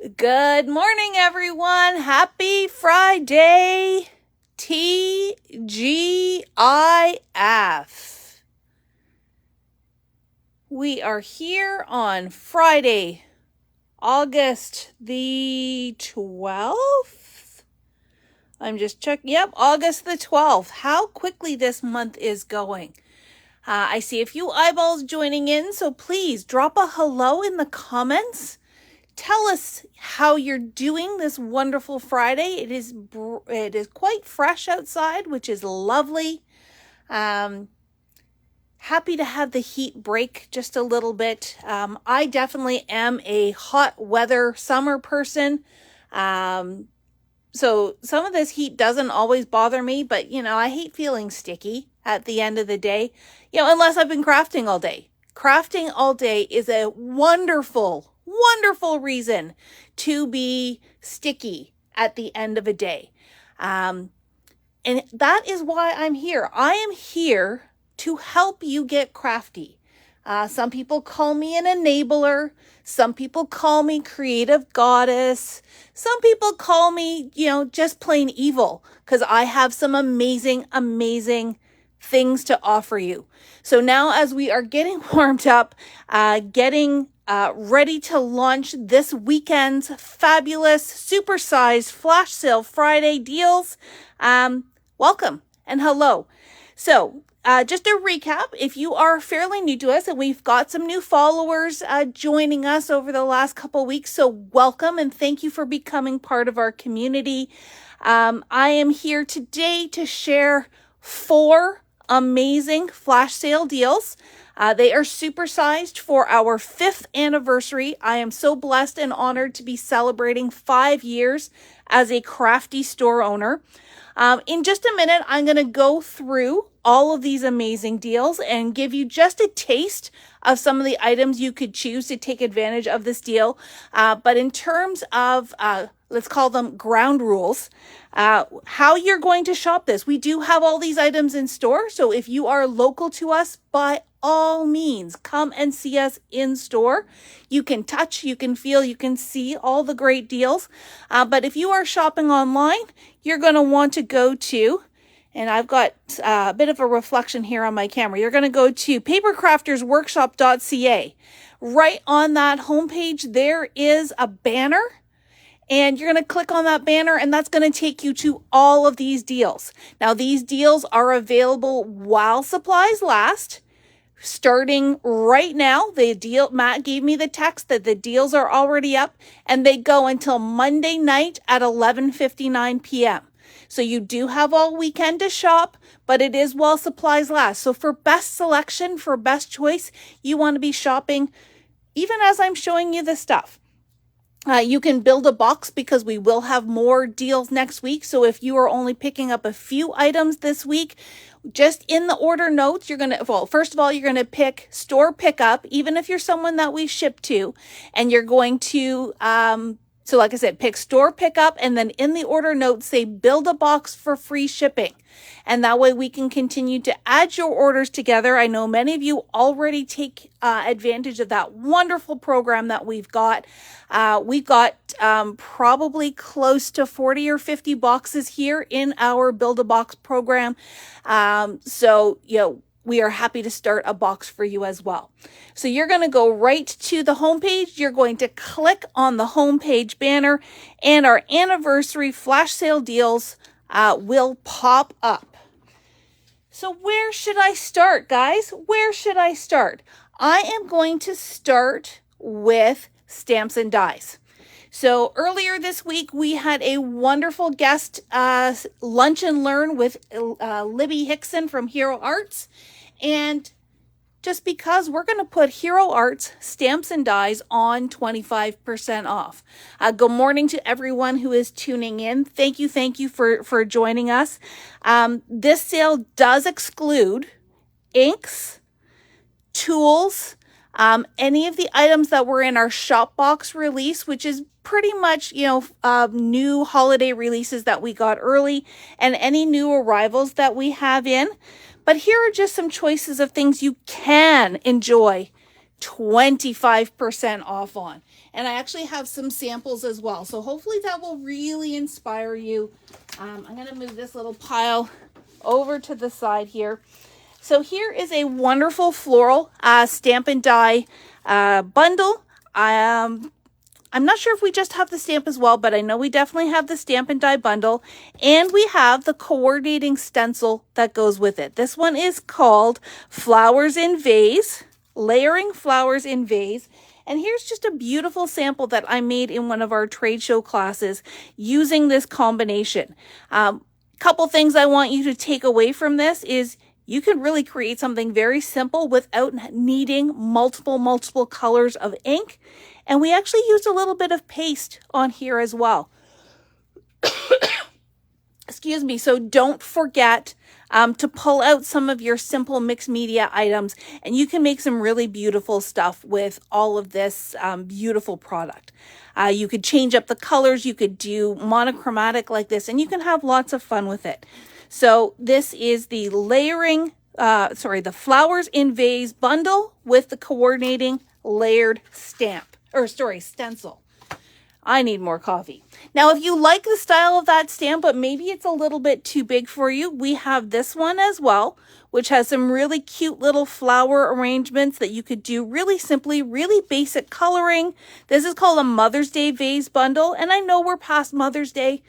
Good morning, everyone. Happy Friday. TGIF. We are here on Friday, August the 12th. I'm just checking. Yep, August the 12th. How quickly this month is going. I see a few eyeballs joining in, so please drop a hello in the comments. Tell us how you're doing this wonderful Friday. It is quite fresh outside, which is lovely. Happy to have the heat break just a little bit. I definitely am a hot weather summer person. So some of this heat doesn't always bother me, but I hate feeling sticky at the end of the day, unless I've been crafting all day. Crafting all day is a wonderful reason to be sticky at the end of a day. And that is why I'm here. I am here to help you get crafty. Some people call me an enabler. Some people call me creative goddess. Some people call me, just plain evil, because I have some amazing things to offer you. So now as we are getting warmed up, getting ready to launch this weekend's fabulous supersized flash sale Friday deals, welcome and hello. So just a recap, if you are fairly new to us, and we've got some new followers joining us over the last couple of weeks, so welcome and thank you for becoming part of our community. I am here today to share 4 amazing flash sale deals. They are supersized for our 5th anniversary. I am so blessed and honored to be celebrating 5 years as a crafty store owner. In just a minute, I'm going to go through all of these amazing deals and give you just a taste of some of the items you could choose to take advantage of this deal. But in terms of, let's call them ground rules, how you're going to shop this. We do have all these items in store. So if you are local to us, by all means, come and see us in store. You can touch, you can feel, you can see all the great deals. But if you are shopping online, you're going to want to go to, and I've got a bit of a reflection here on my camera. You're going to go to papercraftersworkshop.ca. Right on that homepage, there is a banner. And you're going to click on that banner, and that's going to take you to all of these deals. Now, these deals are available while supplies last. Starting right now, Matt gave me the text that the deals are already up, and they go until Monday night at 11:59 p.m. So you do have all weekend to shop, but it is while supplies last. So for best selection, for best choice, you want to be shopping even as I'm showing you the stuff. You can build a box because we will have more deals next week. So if you are only picking up a few items this week, just in the order notes, first of all, you're going to pick store pickup, even if you're someone that we ship to, and you're going to, so like I said, pick store pickup, and then in the order notes, say build a box for free shipping. And that way we can continue to add your orders together. I know many of you already take advantage of that wonderful program that we've got. We've got probably close to 40 or 50 boxes here in our Build a Box program. So we are happy to start a box for you as well. So you're going to go right to the homepage. You're going to click on the homepage banner, and our anniversary flash sale deals will pop up. So where should I start, guys? Where should I start? I am going to start with stamps and dies. So earlier this week, we had a wonderful guest lunch and learn with Libby Hickson from Hero Arts. And just because we're going to put Hero Arts stamps and dies on 25% off. Good morning to everyone who is tuning in. Thank you for joining us. This sale does exclude inks, tools, any of the items that were in our shop box release, which is pretty much, new holiday releases that we got early, and any new arrivals that we have in. But here are just some choices of things you can enjoy 25% off on. And I actually have some samples as well. So hopefully that will really inspire you. I'm going to move this little pile over to the side here. So here is a wonderful floral stamp and die bundle. I'm not sure if we just have the stamp as well, but I know we definitely have the stamp and die bundle. And we have the coordinating stencil that goes with it. This one is called Flowers in Vase, Layering Flowers in Vase. And here's just a beautiful sample that I made in one of our trade show classes using this combination. Couple things I want you to take away from this is you can really create something very simple without needing multiple colors of ink. And we actually used a little bit of paste on here as well. Excuse me. So don't forget to pull out some of your simple mixed media items, and you can make some really beautiful stuff with all of this beautiful product. You could change up the colors. You could do monochromatic like this, and you can have lots of fun with it. So this is the the Flowers in Vase bundle with the coordinating layered stencil. I need more coffee. Now, if you like the style of that stamp, but maybe it's a little bit too big for you, we have this one as well, which has some really cute little flower arrangements that you could do really simply, really basic coloring. This is called a Mother's Day vase bundle, and I know we're past Mother's Day,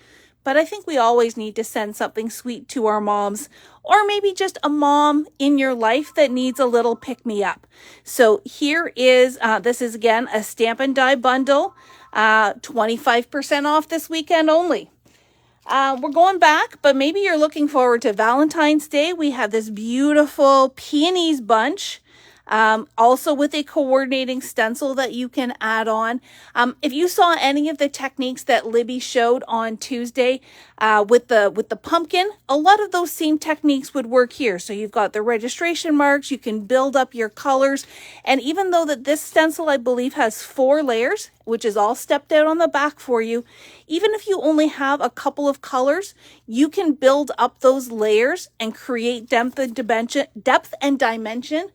but I think we always need to send something sweet to our moms, or maybe just a mom in your life that needs a little pick-me-up. So here is, this is again a stamp and die bundle, 25% off this weekend only. We're going back, but maybe you're looking forward to Valentine's Day. We have this beautiful peonies bunch. Also with a coordinating stencil that you can add on. If you saw any of the techniques that Libby showed on Tuesday with the pumpkin, a lot of those same techniques would work here. So you've got the registration marks, you can build up your colors, and even though that this stencil I believe has 4 layers, which is all stepped out on the back for you, even if you only have a couple of colors, you can build up those layers and create depth and dimension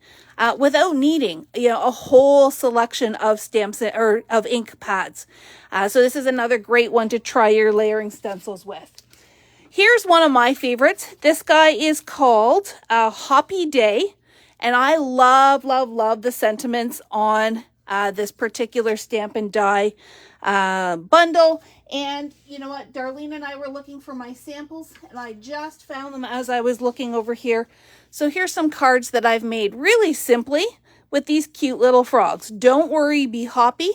without needing a whole selection of stamps or of ink pads. So this is another great one to try your layering stencils with. Here's one of my favorites. This guy is called Hoppy Day, and I love the sentiments on this particular stamp and die bundle. And you know what? Darlene and I were looking for my samples, and I just found them as I was looking over here. So here's some cards that I've made really simply with these cute little frogs. Don't worry, be hoppy.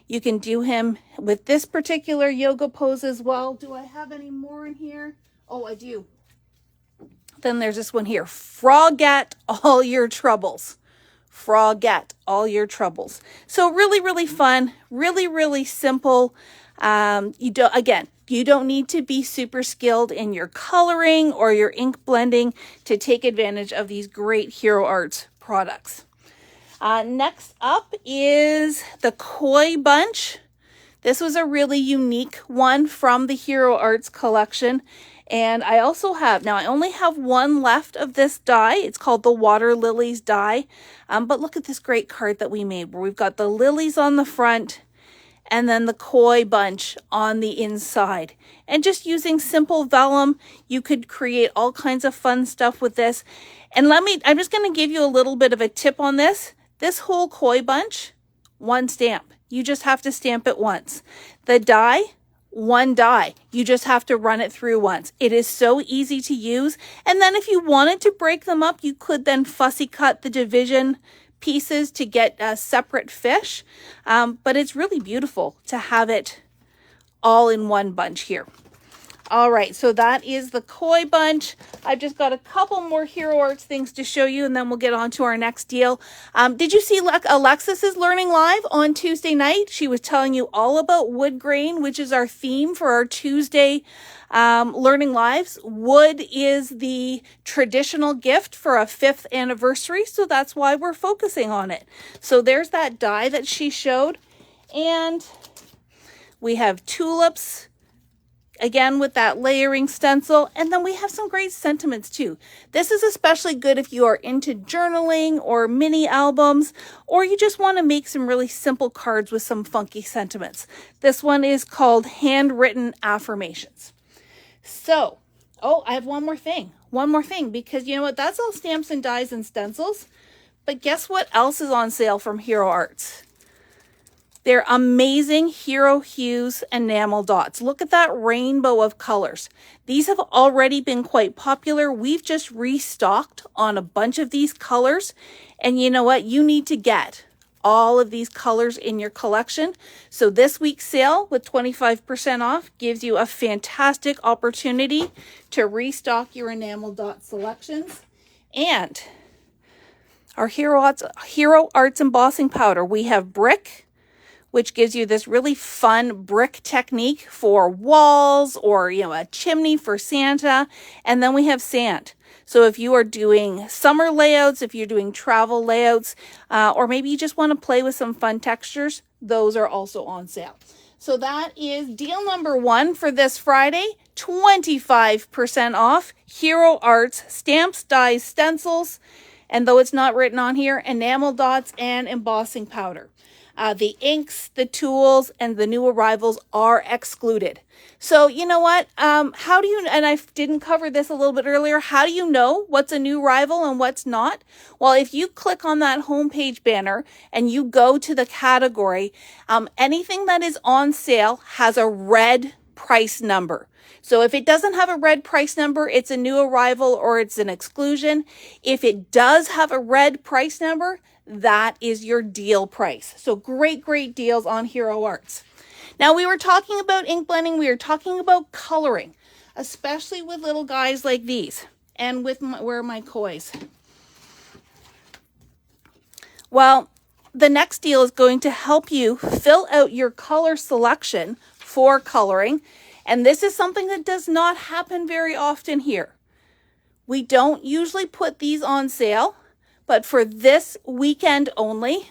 You can do him with this particular yoga pose as well. Do I have any more in here? Oh, I do. Then there's this one here. Forget all your troubles. Forget all your troubles. So really fun, really simple. You don't need to be super skilled in your coloring or your ink blending to take advantage of these great Hero Arts products. Next up is the Koi Bunch. This was a really unique one from the Hero Arts collection. And I also have, now I only have one left of this die. It's called the Water Lilies die. But look at this great card that we made where we've got the lilies on the front and then the koi bunch on the inside. And just using simple vellum, you could create all kinds of fun stuff with this. And I'm just going to give you a little bit of a tip on this. This whole koi bunch, one stamp. You just have to stamp it once. The die, one die. You just have to run it through once. It is so easy to use. And then if you wanted to break them up, you could then fussy cut the division pieces to get a separate fish. But it's really beautiful to have it all in one bunch here. All right, so that is the koi bunch. I've just got a couple more Hero Arts things to show you, and then we'll get on to our next deal. Did you see Alexis's Learning Live on Tuesday night? She was telling you all about wood grain, which is our theme for our Tuesday Learning Lives. Wood is the traditional gift for a 5th anniversary, so that's why we're focusing on it. So there's that die that she showed, and we have tulips. again with that layering stencil. And then we have some great sentiments too. This is especially good if you are into journaling or mini albums, or you just want to make some really simple cards with some funky sentiments. This one is called Handwritten Affirmations. So, oh, I have one more thing, because you know what? That's all stamps and dies and stencils. But guess what else is on sale from Hero Arts? They're amazing Hero Hues enamel dots. Look at that rainbow of colors. These have already been quite popular. We've just restocked on a bunch of these colors. And you know what? You need to get all of these colors in your collection. So this week's sale with 25% off gives you a fantastic opportunity to restock your enamel dot selections. And our Hero Arts embossing powder, we have brick, which gives you this really fun brick technique for walls, or, you know, a chimney for Santa. And then we have sand. So if you are doing summer layouts, if you're doing travel layouts, or maybe you just want to play with some fun textures, those are also on sale. So that is deal number 1 for this Friday, 25% off Hero Arts stamps, dies, stencils, and though it's not written on here, enamel dots and embossing powder. The inks, the tools, and the new arrivals are excluded. So you know what? How do you, and I didn't cover this a little bit earlier, how do you know what's a new arrival and what's not? Well, if you click on that homepage banner and you go to the category, anything that is on sale has a red price number. So if it doesn't have a red price number, it's a new arrival or it's an exclusion. If it does have a red price number, that is your deal price. So great, great deals on Hero Arts. Now, we were talking about ink blending. We were talking about coloring, especially with little guys like these. And with where are my kois? Well, the next deal is going to help you fill out your color selection for coloring. And this is something that does not happen very often here. We don't usually put these on sale, but for this weekend only,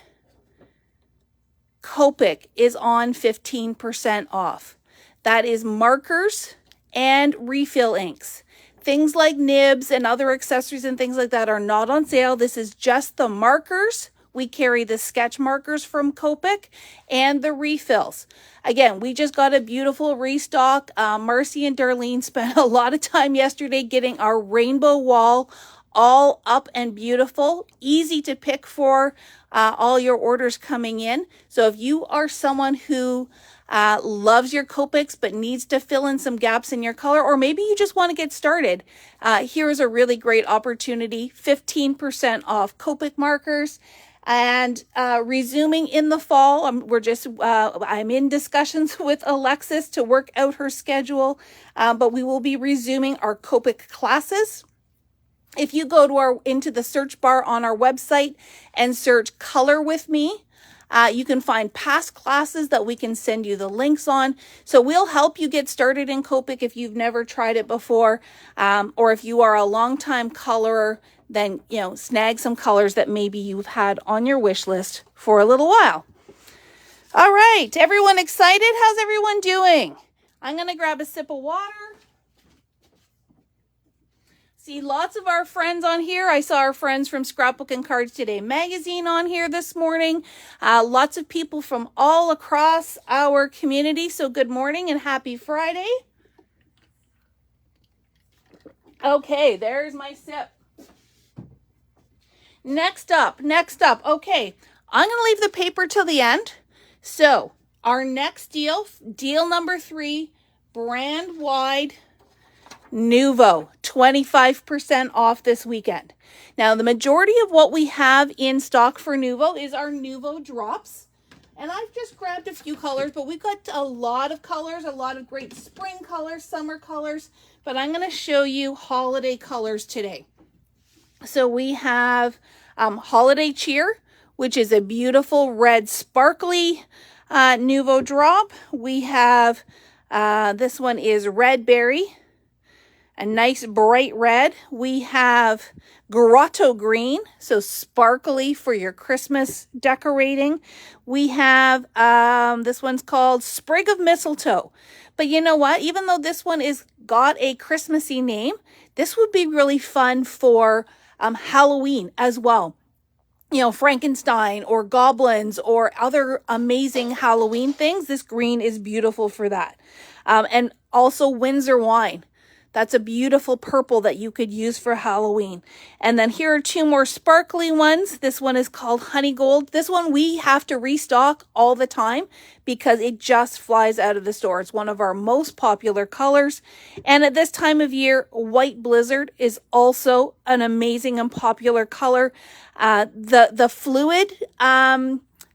Copic is on 15% off. That is markers and refill inks. Things like nibs and other accessories and things like that are not on sale. This is just the markers. We carry the sketch markers from Copic and the refills. Again, we just got a beautiful restock. Marcy and Darlene spent a lot of time yesterday getting our rainbow wall all up and beautiful, easy to pick for all your orders coming in. So if you are someone who loves your Copics but needs to fill in some gaps in your color, or maybe you just want to get started, here's a really great opportunity, 15% off Copic markers. And resuming in the fall, I'm in discussions with Alexis to work out her schedule, but we will be resuming our Copic classes. If you go to into the search bar on our website and search Color With Me, you can find past classes that we can send you the links on. So we'll help you get started in Copic if you've never tried it before, or if you are a longtime colorer, then snag some colors that maybe you've had on your wish list for a little while. All right, everyone excited? How's everyone doing? I'm going to grab a sip of water. See lots of our friends on here. I saw our friends from Scrapbook and Cards Today magazine on here this morning. Lots of people from all across our community. So good morning and happy Friday. Okay, there's my sip. Next up. Okay, I'm going to leave the paper till the end. So our next deal number 3, brand wide Nuvo, 25% off this weekend. Now, the majority of what we have in stock for Nuvo is our Nuvo Drops. And I've just grabbed a few colors, but we've got a lot of colors, a lot of great spring colors, summer colors. But I'm going to show you holiday colors today. So we have Holiday Cheer, which is a beautiful red sparkly Nuvo Drop. We have, this one is Red Berry. a nice bright red. We have grotto green, so sparkly for your Christmas decorating. We have, this one's called Sprig of Mistletoe. But you know what? Even though this one is got a Christmassy name, this would be really fun for Halloween as well. You know, Frankenstein or goblins or other amazing Halloween things. This green is beautiful for that. And also Windsor wine. That's a beautiful purple that you could use for Halloween. And then here are two more sparkly ones. This one is called Honey Gold. This one we have to restock all the time because it just flies out of the store. It's one of our most popular colors. And at this time of year, White Blizzard is also an amazing and popular color. The fluid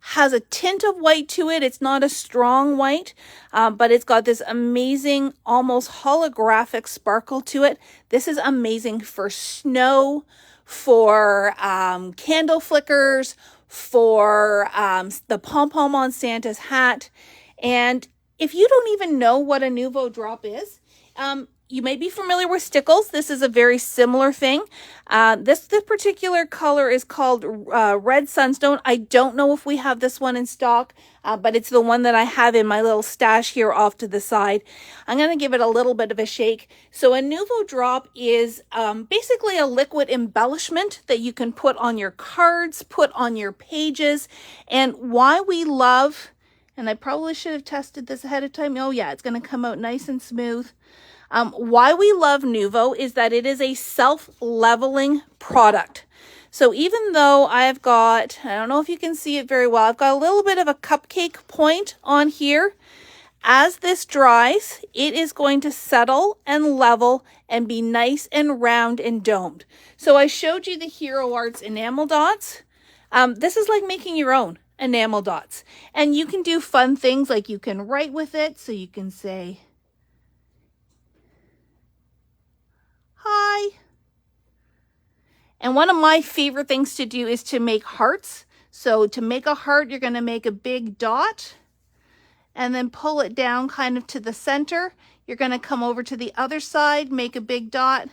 has a tint of white to it. It's not a strong white, but it's got this amazing, almost holographic sparkle to it. This is amazing for snow, for candle flickers, for the pom-pom on Santa's hat. And if you don't even know what a Nuvo Drop is, you may be familiar with stickles. This is a very similar thing. This particular color is called Red Sunstone. I don't know if we have this one in stock, but it's the one that I have in my little stash here off to the side. I'm going to give it a little bit of a shake. So a Nuvo Drop is basically a liquid embellishment that you can put on your cards, put on your pages. And why we love, and I probably should have tested this ahead of time. Oh yeah, it's going to come out nice and smooth. Why we love Nuvo is that it is a self-leveling product. So even though I've got, I don't know if you can see it very well, I've got a little bit of a cupcake point on here. As this dries, it is going to settle and level and be nice and round and domed. So I showed you the Hero Arts enamel dots. This is like making your own enamel dots. And you can do fun things like you can write with it. So you can say, hi. And one of my favorite things to do is to make hearts. So to make a heart, you're going to make a big dot and then pull it down kind of to the center. You're going to come over to the other side, make a big dot,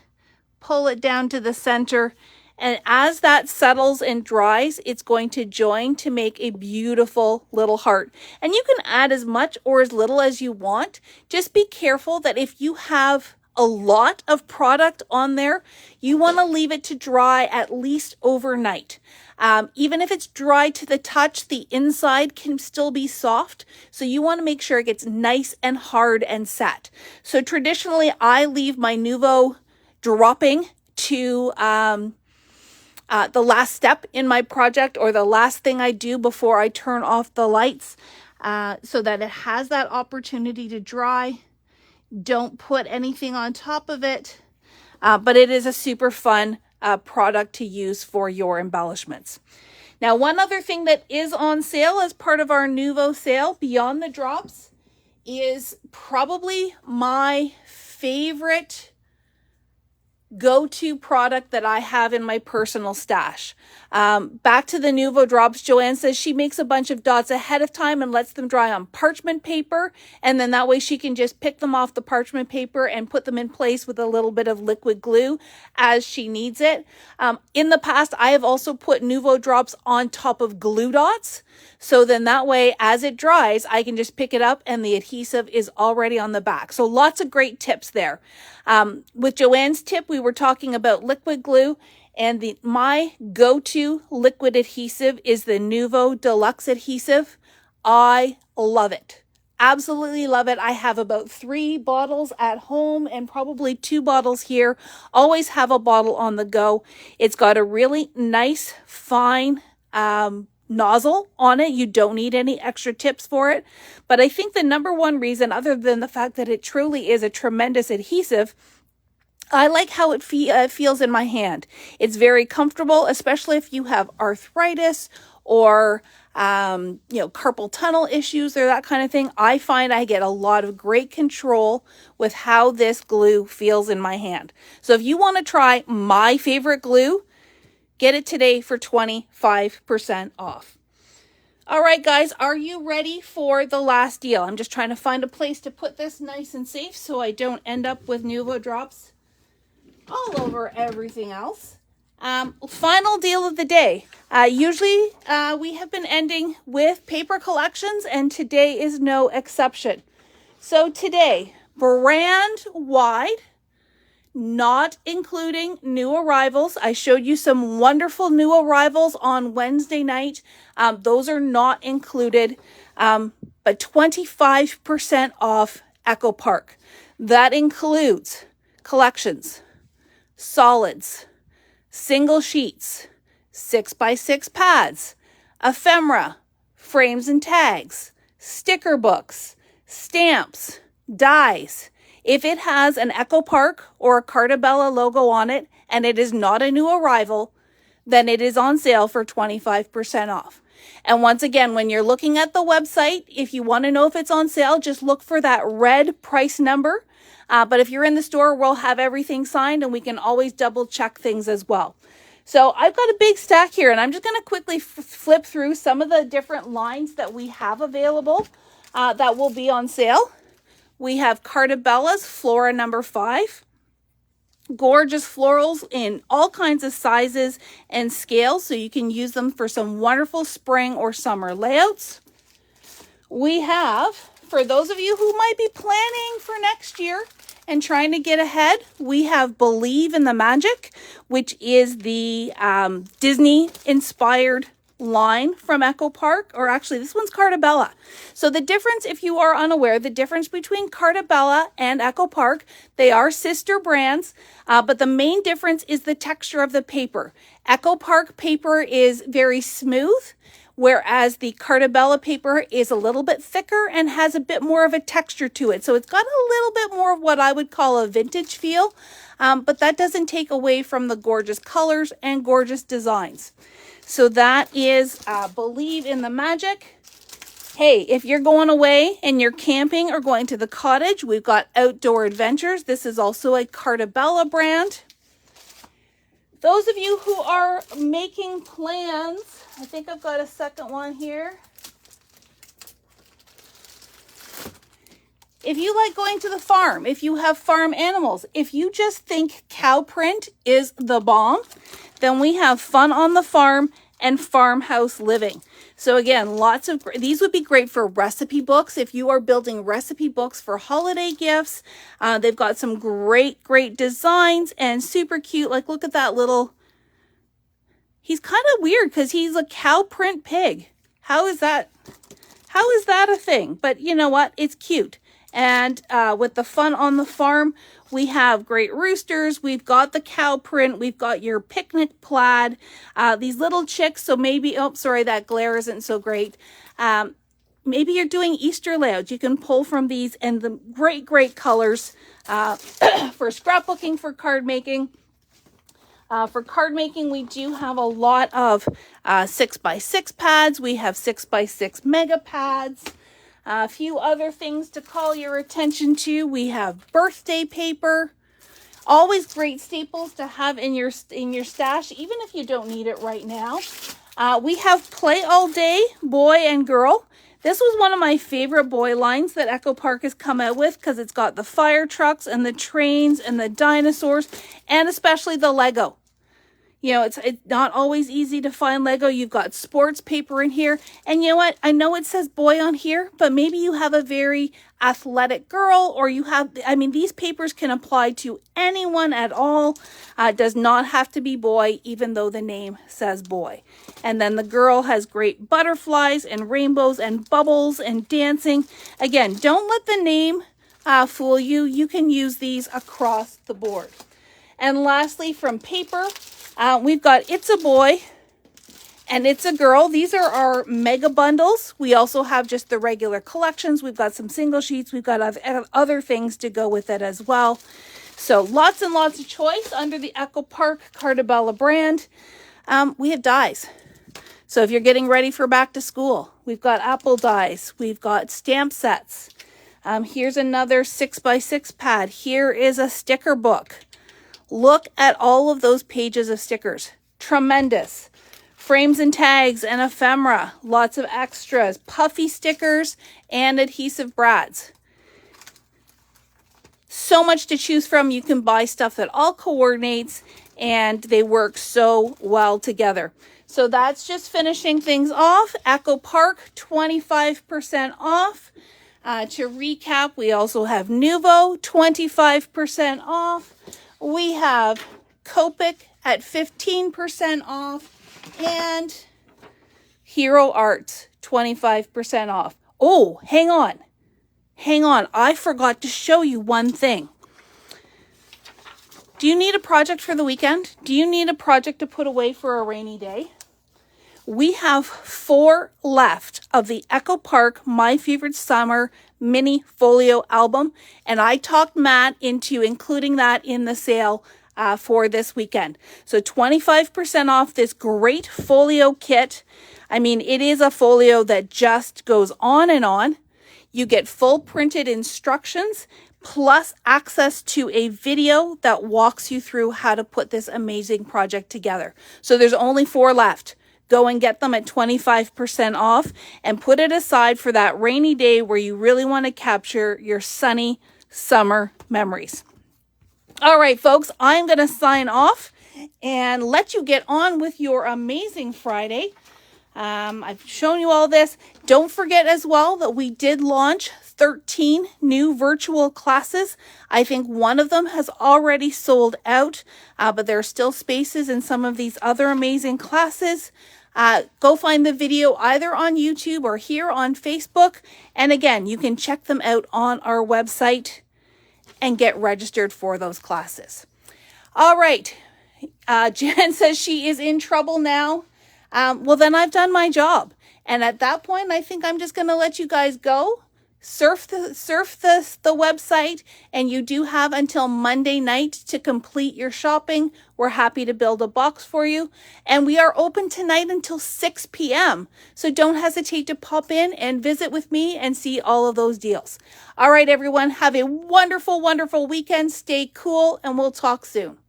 pull it down to the center. And as that settles and dries, it's going to join to make a beautiful little heart. And you can add as much or as little as you want. Just be careful that if you have a lot of product on there, you want to leave it to dry at least overnight. Even if it's dry to the touch, the inside can still be soft. So you want to make sure it gets nice and hard and set. So traditionally, I leave my Nuvo dropping to the last step in my project or the last thing I do before I turn off the lights so that it has that opportunity to dry. Don't put anything on top of it, but it is a super fun product to use for your embellishments. Now, one other thing that is on sale as part of our Nuvo sale, Beyond the Drops, is probably my favorite go-to product that I have in my personal stash. Back to the Nuvo Drops, Joanne says she makes a bunch of dots ahead of time and lets them dry on parchment paper, and then that way she can just pick them off the parchment paper and put them in place with a little bit of liquid glue as she needs it. In the past, I have also put Nuvo Drops on top of glue dots, so then that way as it dries, I can just pick it up and the adhesive is already on the back. So lots of great tips there. With Joanne's tip, we were talking about liquid glue, and my go-to liquid adhesive is the Nuvo Deluxe adhesive. I love it. Absolutely love it. I have about 3 bottles at home and probably 2 bottles here. Always have a bottle on the go. It's got a really nice, fine nozzle on it. You don't need any extra tips for it. But I think the number one reason, other than the fact that it truly is a tremendous adhesive, I like how it feels in my hand. It's very comfortable, especially if you have arthritis or carpal tunnel issues or that kind of thing. I find I get a lot of great control with how this glue feels in my hand. So if you want to try my favorite glue, get it today for 25% off. All right, guys, are you ready for the last deal? I'm just trying to find a place to put this nice and safe so I don't end up with Nuvo Drops all over everything else. Final deal of the day. Usually we have been ending with paper collections, and today is no exception. So today, brand wide, not including new arrivals. I showed you some wonderful new arrivals on Wednesday night. Those are not included, but 25% off Echo Park. That includes collections, solids, single sheets, 6x6 pads, ephemera, frames and tags, sticker books, stamps, dies. If it has an Echo Park or a Carta Bella logo on it and it is not a new arrival, then it is on sale for 25% off. And once again, when you're looking at the website, if you want to know if it's on sale, just look for that red price number. But if you're in the store, we'll have everything signed and we can always double check things as well. So I've got a big stack here, and I'm just going to quickly flip through some of the different lines that we have available that will be on sale. We have Carta Bella's Flora number 5. Gorgeous florals in all kinds of sizes and scales, so you can use them for some wonderful spring or summer layouts. We have, for those of you who might be planning for next year and trying to get ahead, we have Believe in the Magic, which is the Disney-inspired line from Echo Park, or actually this one's Carta Bella. So the difference, if you are unaware, the difference between Carta Bella and Echo Park, they are sister brands, but the main difference is the texture of the paper. Echo Park paper is very smooth, whereas the Carta Bella paper is a little bit thicker and has a bit more of a texture to it. So it's got a little bit more of what I would call a vintage feel, but that doesn't take away from the gorgeous colors and gorgeous designs. So that is Believe in the Magic. Hey, if you're going away and you're camping or going to the cottage, we've got Outdoor Adventures. This is also a Carta Bella brand. Those of you who are making plans, I think I've got a second one here. If you like going to the farm, if you have farm animals, if you just think cow print is the bomb, then we have Fun on the Farm and Farmhouse Living. So again, lots of, these would be great for recipe books. If you are building recipe books for holiday gifts, they've got some great designs and super cute. Like, look at that little, he's kind of weird because he's a cow print pig. How is that a thing? But you know what? It's cute. And with the Fun on the Farm, we have great roosters. We've got the cow print. We've got your picnic plaid. These little chicks. So maybe, oh, sorry, that glare isn't so great. Maybe you're doing Easter layouts. You can pull from these, and the great colors for scrapbooking, for card making. For card making, we do have a lot of 6x6 pads. We have 6x6 mega pads. A few other things to call your attention to. We have birthday paper. Always great staples to have in your stash, even if you don't need it right now. We have Play All Day, Boy and Girl. This was one of my favorite boy lines that Echo Park has come out with, because it's got the fire trucks and the trains and the dinosaurs, and especially the Lego. You know, it's not always easy to find Lego. You've got sports paper in here. And you know what? I know it says boy on here, but maybe you have a very athletic girl, or you have, I mean, these papers can apply to anyone at all. It does not have to be boy, even though the name says boy. And then the girl has great butterflies and rainbows and bubbles and dancing. Again, don't let the name fool you. You can use these across the board. And lastly, from paper, we've got It's a Boy and It's a Girl. These are our mega bundles. We also have just the regular collections. We've got some single sheets. We've got other things to go with it as well. So lots and lots of choice under the Echo Park Carta Bella brand. We have dies. So if you're getting ready for back to school, we've got apple dies. We've got stamp sets. Here's another 6x6 pad. Here is a sticker book. Look at all of those pages of stickers. Tremendous. Frames and tags and ephemera. Lots of extras. Puffy stickers and adhesive brads. so much to choose from. You can buy stuff that all coordinates and they work so well together. So that's just finishing things off. Echo Park, 25% off. To recap, we also have Nuvo, 25% off. We have Copic at 15% off. And Hero Arts, 25% off. Oh, hang on. Hang on. I forgot to show you one thing. Do you need a project for the weekend? Do you need a project to put away for a rainy day? We have 4 left of the Echo Park My Favorite Summer mini folio album, and I talked Matt into including that in the sale for this weekend. So 25% off this great folio kit. I mean, it is a folio that just goes on and on. You get full printed instructions plus access to a video that walks you through how to put this amazing project together. So there's only 4 left. Go and get them at 25% off and put it aside for that rainy day where you really want to capture your sunny summer memories. All right, folks, I'm going to sign off and let you get on with your amazing Friday. I've shown you all this. Don't forget as well that we did launch 13 new virtual classes. I think one of them has already sold out, but there are still spaces in some of these other amazing classes. Go find the video either on YouTube or here on Facebook. And again, you can check them out on our website and get registered for those classes. All right. Jen says she is in trouble now. Well, then I've done my job. And at that point, I think I'm just going to let you guys go. Surf the website, and you do have until Monday night to complete your shopping. We're happy to build a box for you. And we are open tonight until 6 p.m. So don't hesitate to pop in and visit with me and see all of those deals. All right, everyone, have a wonderful, wonderful weekend. Stay cool, and we'll talk soon.